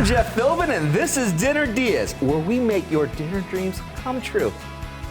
I'm Jeff Philbin, and this is Dinner DeeAs, where we make your dinner dreams come true.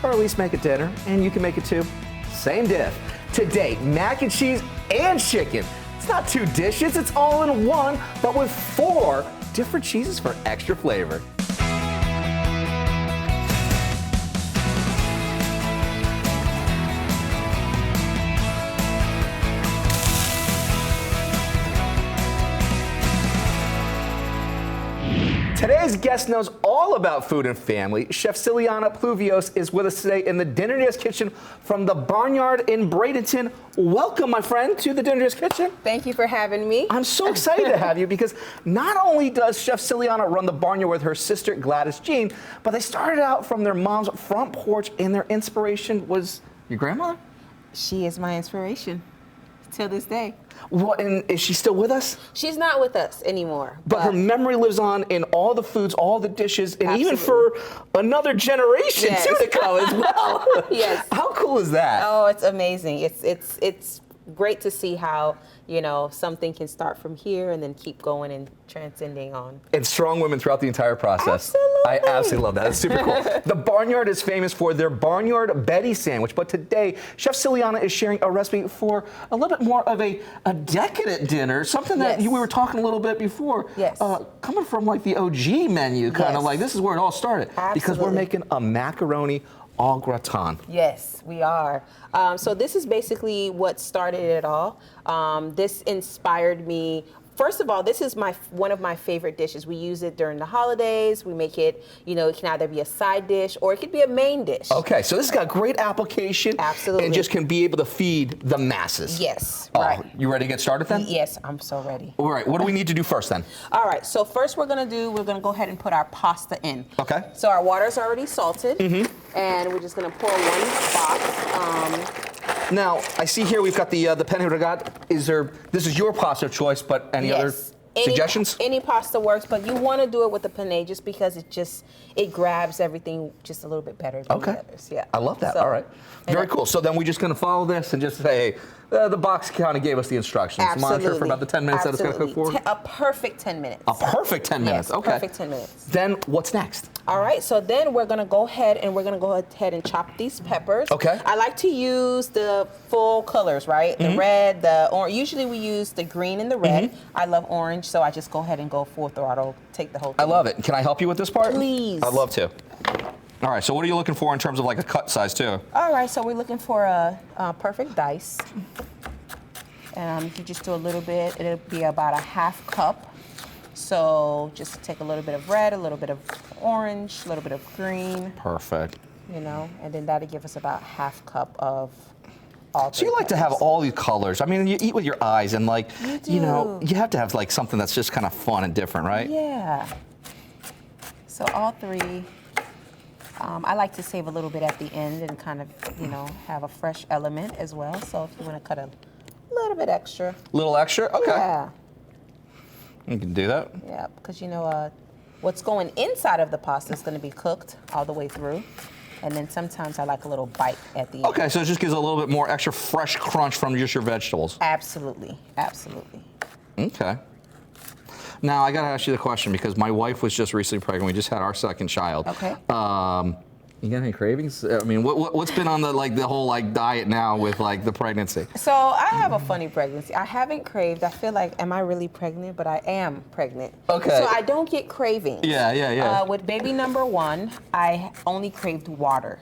Or at least make a dinner, and you can make it too. Same diff. Today, mac and cheese and chicken. It's not 2 dishes, it's all in one, but with 4 different cheeses for extra flavor. Today's guest knows all about food and family. Chef Ciliana Pluvios is with us today in the Dinner DeeAs kitchen from the Barnyard in Bradenton. Welcome, my friend, to the Dinner DeeAs kitchen. Thank you for having me. I'm so excited to have you because not only does Chef Ciliana run the Barnyard with her sister Gladys Jean, but they started out from their mom's front porch, and their inspiration was your grandmother? She is my inspiration till this day. What, and is she still with us? She's not with us anymore. But her memory lives on in all the foods, all the dishes, and Absolutely. even for another generation Yes. too to come as well. Yes. How cool is that? Oh, it's amazing. It's great to see how, you know, something can start from here and then keep going and transcending on. And strong women throughout the entire process. Absolutely. I absolutely love that. That's super cool. The Barnyard is famous for their Barnyard Betty sandwich, but today, Chef Ciliana is sharing a recipe for a little bit more of a decadent dinner, something that Yes. we were talking a little bit before. Yes. Coming from like the OG menu, kind of Yes. like this is where it all started. Because we're Absolutely. making a macaroni au gratin. Yes, we are. So this is basically what started it all. This inspired me. First of all, this is one of my favorite dishes. We use it during the holidays. We make it, you know, it can either be a side dish or it could be a main dish. Okay, so this has got great application. Absolutely. And just can be able to feed the masses. Yes, Oh, right. You ready to get started then? Yes, I'm so ready. All right, what do we need to do first then? All right, so first we're gonna go ahead and put our pasta in. Okay. So our water's already salted, and we're just gonna pour 1 box. Now, I see here we've got the penne rigat. This is your pasta of choice, but any other suggestions? Any pasta works, but you wanna do it with the penne just because it grabs everything just a little bit better than the others. Yeah. I love that. So- All right. Very cool. So then we're just going to follow this and just say, hey, the box kind of gave us the instructions. Absolutely. Monitor for about the 10 minutes that it's going to cook for? A perfect 10 minutes. A perfect 10 minutes. Yes, Okay. perfect 10 minutes. Then what's next? All right, so then we're gonna go ahead and chop these peppers. Okay. I like to use the full colors, right? The red, the orange. Usually we use the green and the red. I love orange, so I just go ahead and go full throttle, take the whole thing. I love it. Can I help you with this part? Please. I'd love to. All right, so what are you looking for in terms of like a cut size too? All right, so we're looking for a perfect dice. You just do a little bit, it'll be about a 1/2 cup. So just take a little bit of red, a little bit of orange, a little bit of green, Perfect. you know, and then that'll give us about 1/2 cup of all So you 3 like to have peppers. all these colors. I mean, you eat with your eyes and like, you know, do. you have to have like something that's just kind of fun and different, right? Yeah. So all 3. I like to save a little bit at the end and kind of, you know, have a fresh element as well. So if you want to cut a little bit extra. Little extra? Okay. Yeah. You can do that. Yeah, because you know what's going inside of the pasta is going to be cooked all the way through. And then sometimes I like a little bite at the end. Okay, so it just gives a little bit more extra fresh crunch from just your vegetables. Absolutely. Absolutely. Okay. Now, I got to ask you the question because my wife was just recently pregnant. We just had our second child. Okay. You got any cravings? I mean, what's been on the whole diet now with the pregnancy? So I have a funny pregnancy. I haven't craved. I feel like, am I really pregnant? But I am pregnant. Okay. So I don't get cravings. Yeah. With baby number 1, I only craved water.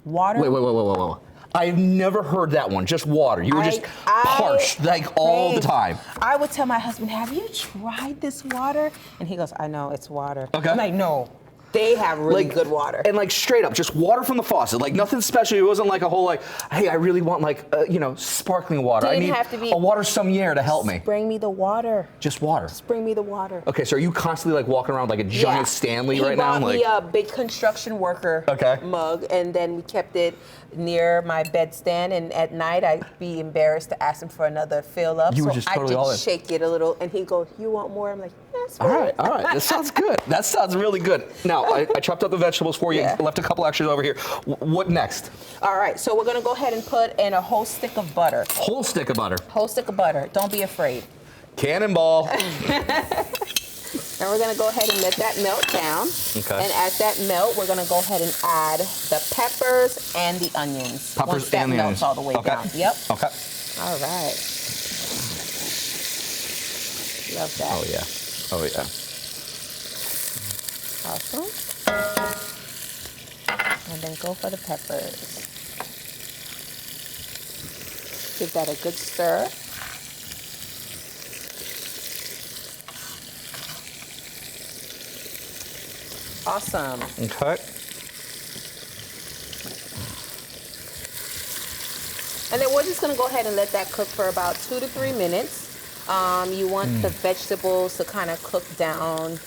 Water. Wait. I've never heard that one. Just water. You were just parched all the time. I would tell my husband, have you tried this water? And he goes, I know, it's water. Okay. I'm like, no. They have really good water. And straight up, just water from the faucet. Nothing special. It wasn't a whole hey, I really want sparkling water. I Didn't need have to be- a water sommelier to help me. Bring me the water. Just water. Just bring me the water. Okay, so are you constantly walking around like a giant Stanley right now? He bought me a big construction worker mug, and then we kept it near my bedstand. And at night, I'd be embarrassed to ask him for another fill up. You were just totally I all in. just shake it a little, and he goes, "You want more?" I'm like, "Yes." All right. That sounds good. That sounds really good. Now, I chopped up the vegetables for you. Yeah. Left a couple extras over here. What next? All right, so we're gonna go ahead and put in a whole stick of butter. Whole stick of butter. Whole stick of butter. Don't be afraid. Cannonball. And we're gonna go ahead and let that melt down. Okay. And as that melt, we're gonna go ahead and add the peppers and the onions. Once that melts all the way down. Yep. Okay. All right. Love that. Oh yeah. Oh yeah. Awesome. And then go for the peppers. Give that a good stir. Awesome. Okay. And then we're just going to go ahead and let that cook for about 2 to 3 minutes. You want the vegetables to kind of cook down,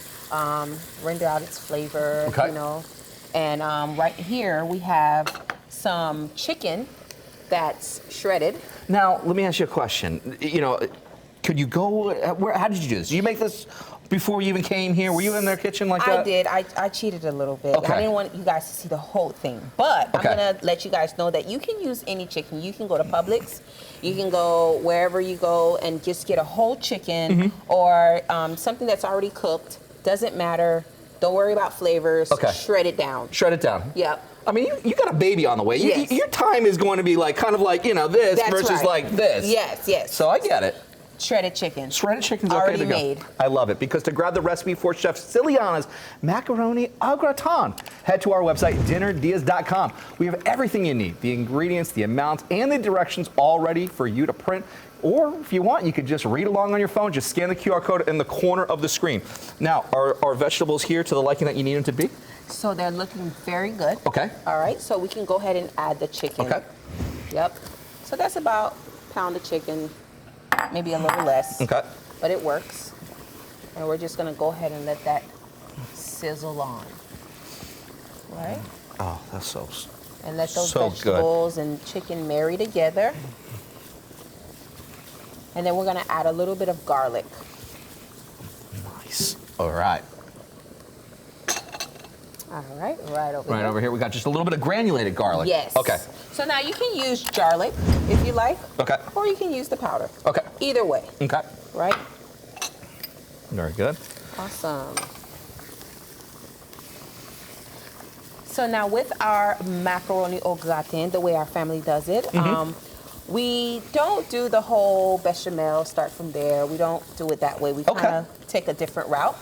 render out its flavor, Okay. you know. And right here we have some chicken that's shredded. Now, let me ask you a question. You know, could you go, how did you do this? Did you make this before you even came here? Were you in their kitchen like that? I did. I cheated a little bit. Okay. I didn't want you guys to see the whole thing. But Okay. I'm going to let you guys know that you can use any chicken. You can go to Publix. You can go wherever you go and just get a whole chicken or something that's already cooked. Doesn't matter. Don't worry about flavors. Okay. Shred it down. Shred it down. Yep. I mean, you got a baby on the way. Yes. Your time is going to be like, kind of like, you know, this That's versus right. like this. Yes, yes. So I get it. Shredded chicken. Shredded chicken's okay Already to go. made. I love it, because to grab the recipe for Chef Ciliana's macaroni au gratin, head to our website, dinnerdeas.com. We have everything you need, the ingredients, the amounts, and the directions all ready for you to print. Or if you want, you could just read along on your phone. Just scan the QR code in the corner of the screen. Now, are vegetables here to the liking that you need them to be? So they're looking very good. Okay. All right, so we can go ahead and add the chicken. Okay. Yep. So that's about a pound of chicken, maybe a little less. Okay. But it works. And we're just gonna go ahead and let that sizzle on. Right? Oh, that's so. And let those So good. vegetables and chicken marry together. And then we're gonna add a little bit of garlic. Nice. All right. All right, right over Right here. over here, we got just a little bit of granulated garlic. Yes. Okay. So now you can use garlic if you like. Okay. Or you can use the powder. Okay. Either way, Okay. right? Very good. Awesome. So now with our macaroni au gratin, the way our family does it, we don't do the whole bechamel, start from there. We don't do it that way. We Okay. kind of take a different route.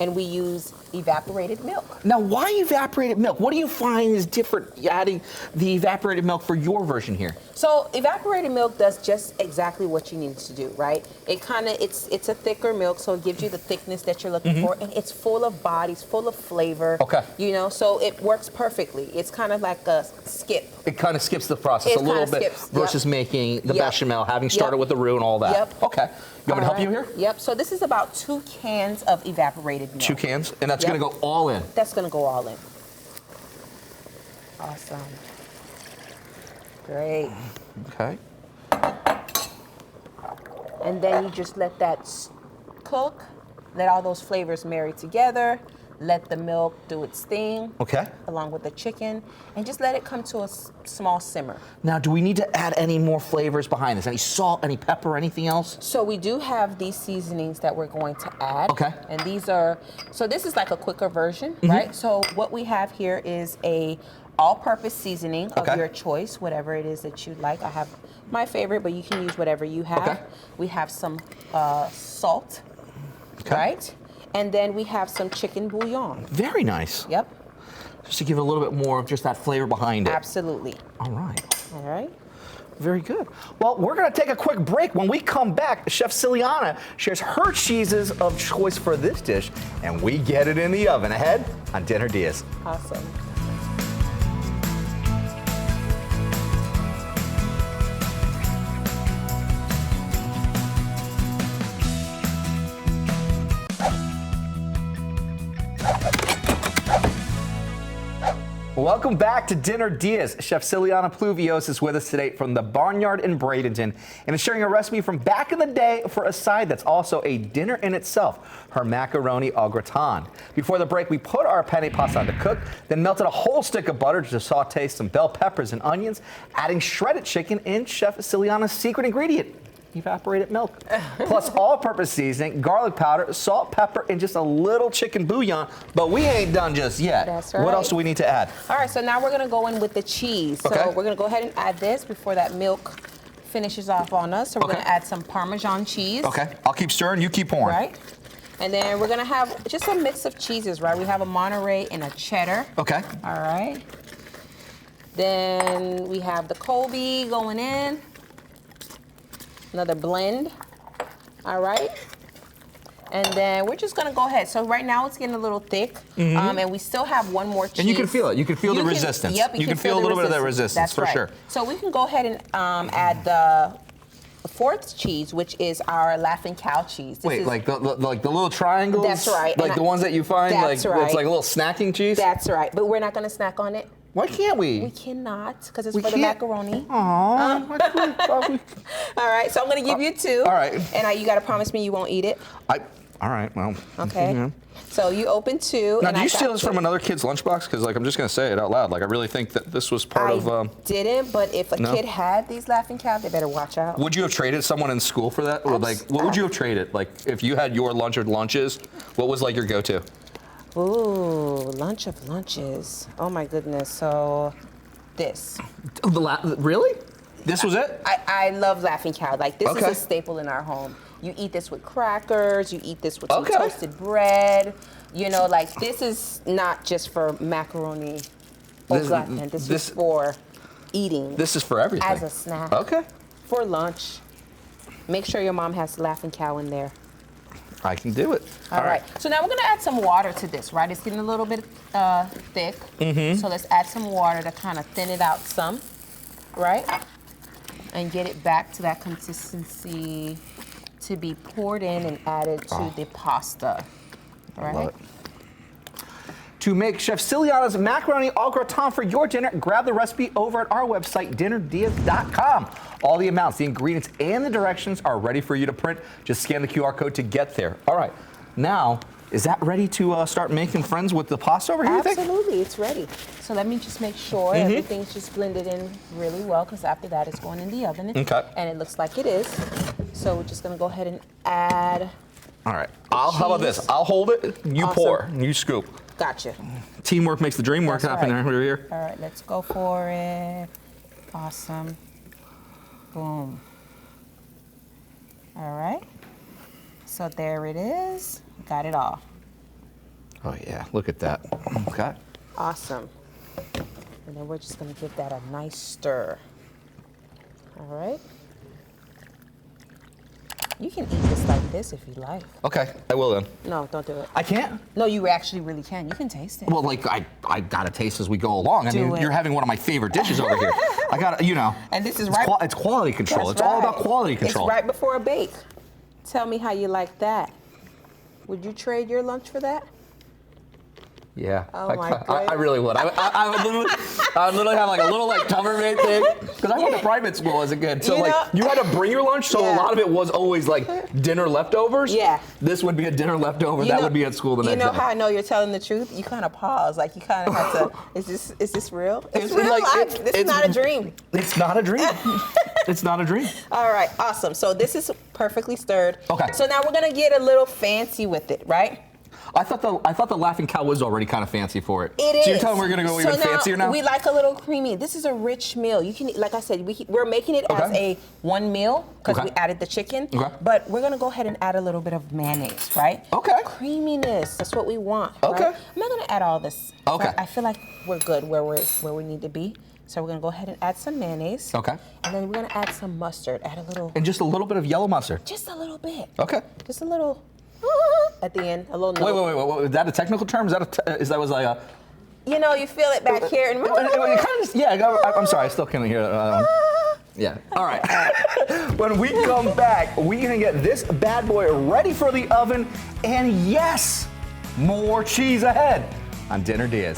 And we use evaporated milk. Now, why evaporated milk? What do you find is different adding the evaporated milk for your version here? So evaporated milk does just exactly what you need to do, right? It kind of, it's a thicker milk, so it gives you the thickness that you're looking for, and it's full of bodies, full of flavor. Okay. You know, so it works perfectly. It's kind of like a skip. It kind of skips the process It a little kinda bit skips, versus making the Yep. bechamel, having started Yep. with the roux and all that. Yep. Okay. You want me to help you here? Yep. So this is about 2 cans of evaporated milk. 2 cans, and that's Yep. going to go all in. That's going to go all in. Awesome. Great. Okay. And then you just let that cook, let all those flavors marry together, let the milk do its thing Okay. along with the chicken, and just let it come to a small simmer. Now, do we need to add any more flavors behind this? Any salt, any pepper, anything else? So we do have these seasonings that we're going to add. Okay. And these are, so this is like a quicker version, right? So what we have here is a all-purpose seasoning of Okay. your choice, whatever it is that you'd like. I have my favorite, but you can use whatever you have. Okay. We have some salt, Okay. right? And then we have some chicken bouillon. Very nice. Yep, Just to give it a little bit more of just that flavor behind it. absolutely. All right. All right. Very good. Well, we're going to take a quick break. When we come back, Chef Ciliana shares her cheeses of choice for this dish, and we get it in the oven ahead on Dinner Diaz. Awesome. Welcome back to Dinner Diaz. Chef Ciliana Pluvios is with us today from the Barnyard in Bradenton and is sharing a recipe from back in the day for a side that's also a dinner in itself, her macaroni au gratin. Before the break, we put our penne pasta on to cook, then melted a whole stick of butter to saute some bell peppers and onions, adding shredded chicken in Chef Ciliana's secret ingredient, evaporated milk. Plus all-purpose seasoning, garlic powder, salt, pepper, and just a little chicken bouillon. But we ain't done just yet. That's right. What else do we need to add? All right, so now we're gonna go in with the cheese. Okay. So we're gonna go ahead and add this before that milk finishes off on us. So we're gonna add some Parmesan cheese. Okay, I'll keep stirring, you keep pouring. Right. And then we're gonna have just a mix of cheeses, right? We have a Monterey and a cheddar. Okay. All right. Then we have the Colby going in. Another blend. All right. And then we're just gonna go ahead. So right now it's getting a little thick, and we still have one more cheese. And you can feel it. You can feel the resistance. Yep, you can feel a little bit of that resistance. That's for right. sure. So we can go ahead and add the fourth cheese, which is our Laughing Cow cheese. This Wait, is, like the little triangles? That's right. Like the ones that you find, That's like right. it's like a little snacking cheese? That's right. But we're not gonna snack on it. Why can't we? We cannot, because it's We for the can't? macaroni. Aww. All right, so I'm gonna give you two. All right. And you gotta promise me you won't eat it. All right, well. Okay. Yeah. So you open two. Now, and do I you got steal this from two. another kid's lunchbox? Because, like, I'm just going to say it out loud. Like, I really think that this was part of. I didn't, but if a No? kid had these Laughing Cow, they better watch out. Would you have traded someone in school for that? Or, like, what would you have traded? Like, if you had your lunch or lunches, what was, like, your go to? Ooh, lunch of lunches. Oh my goodness. So this. Really? This was it? I love Laughing Cow. Like, this is Okay. a staple in our home. You eat this with crackers, you eat this with some Okay. toasted bread. You know, like, this is not just for macaroni or gratin. This is for eating. This is for everything. As a snack. Okay. For lunch. Make sure your mom has Laughing Cow in there. I can do it. All right. So now we're gonna add some water to this, right? It's getting a little bit thick. So let's add some water to kind of thin it out some, right? And get it back to that consistency to be poured in and added to the pasta, right? Love it. To make Chef Ciliana's macaroni au gratin for your dinner, grab the recipe over at our website, dinnerdias.com. All the amounts, the ingredients, and the directions are ready for you to print. Just scan the QR code to get there. All right, now, is that ready to start making friends with the pasta over here, you think? Absolutely, it's ready. So let me just make sure everything's just blended in really well, because after that it's going in the oven. Okay. And it looks like it is. So we're just gonna go ahead and add. All right, how about this? I'll hold it, you Awesome. pour, you scoop. Gotcha. Teamwork makes the dream work That's happen right. over here. All right, let's go for it. Awesome. Boom. All right. So there it is. Got it all. Oh yeah, look at that. Okay. Awesome. And then we're just gonna give that a nice stir. All right. You can eat this like this if you like. Okay, I will then. No, don't do it. I can't? No, you actually really can. You can taste it. Well, like, I gotta taste as we go along. I mean, Do it. you're having one of my favorite dishes over here. I gotta, you know. And this is it's right. It's quality control. That's It's all right. about quality control. It's right before a bake. Tell me how you like that. Would you trade your lunch for that? Yeah. Oh my I really would. I would literally have like a little like Tupperware thing. Because I went to private school as a kid. So You like know- you had to bring your lunch, so a Yeah. lot of it was always like dinner leftovers. Yeah. This would be a dinner leftover. That would be at school the next day. You know how I know you're telling the truth? You kind of pause. Like, you kind of have to, is this real? It's It's real like- life. This is not a dream. It's not a dream. It's not a dream. All right, awesome. So this is perfectly stirred. Okay. So now we're gonna get a little fancy with it, right? I thought the Laughing Cow was already kind of fancy for it. It is. So you're telling me we're gonna go even fancier now? We like a little creamy. This is a rich meal. You can, like I said, we're making it as Okay. a one meal because Okay. we added the chicken. Okay. But we're gonna go ahead and add a little bit of mayonnaise, right? Okay. Creaminess. That's what we want. Okay. Right? I'm not gonna add all this. Okay. Right? I feel like we're good where we need to be. So we're gonna go ahead and add some mayonnaise. Okay. And then we're gonna add some mustard. Add a little. And just a little bit of yellow mustard. Just a little bit. Okay. Just a little. At the end, a little. Wait. Is that a technical term? Is that was like a? You know, you feel it back here. And I'm sorry, I still can't hear that. Yeah. All right. When we come back, we're gonna get this bad boy ready for the oven, and yes, more cheese ahead on Dinner Diaz.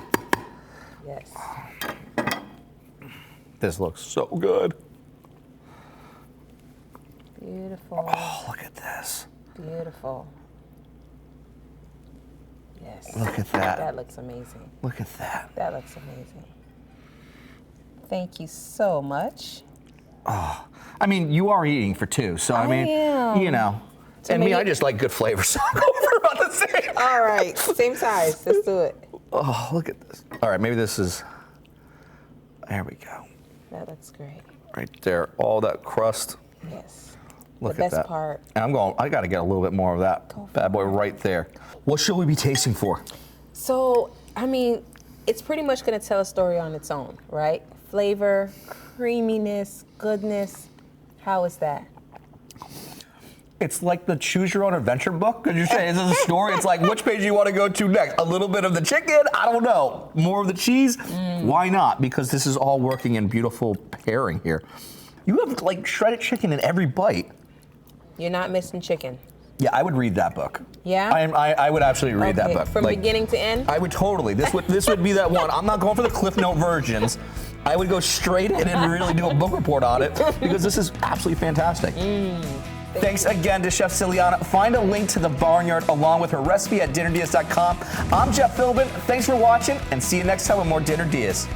Yes. This looks so good. Beautiful. Oh, look at this. Beautiful. Yes. Look at that. That looks amazing. Look at that. That looks amazing. Thank you so much. Oh, I mean, you are eating for two, so I mean, am. you know. So and me, maybe- I just like good flavor, so I'll go for about the same. All right, same size. Let's do it. Oh, look at this. All right, maybe this is, there we go. That looks great. Right there, all that crust. Yes. Look The at best that. part. And I got to get a little bit more of that Go for bad boy right there. What should we be tasting for? So, I mean, it's pretty much going to tell a story on its own, right? Flavor, creaminess, goodness. How is that? It's like the choose your own adventure book. Because you're saying this is a story. It's like, which page do you want to go to next? A little bit of the chicken? I don't know. More of the cheese? Why not? Because this is all working in beautiful pairing here. You have like shredded chicken in every bite. You're not missing chicken. Yeah, I would read that book. Yeah? I would absolutely read that Okay, book. from beginning to end? I would totally. This would be that one. I'm not going for the Cliff Note versions. I would go straight in and really do a book report on it because this is absolutely fantastic. Thanks again to Chef Ciliana. Find a link to the Barnyard along with her recipe at dinnerdias.com. I'm Jeff Philbin. Thanks for watching and see you next time with more Dinner Dias.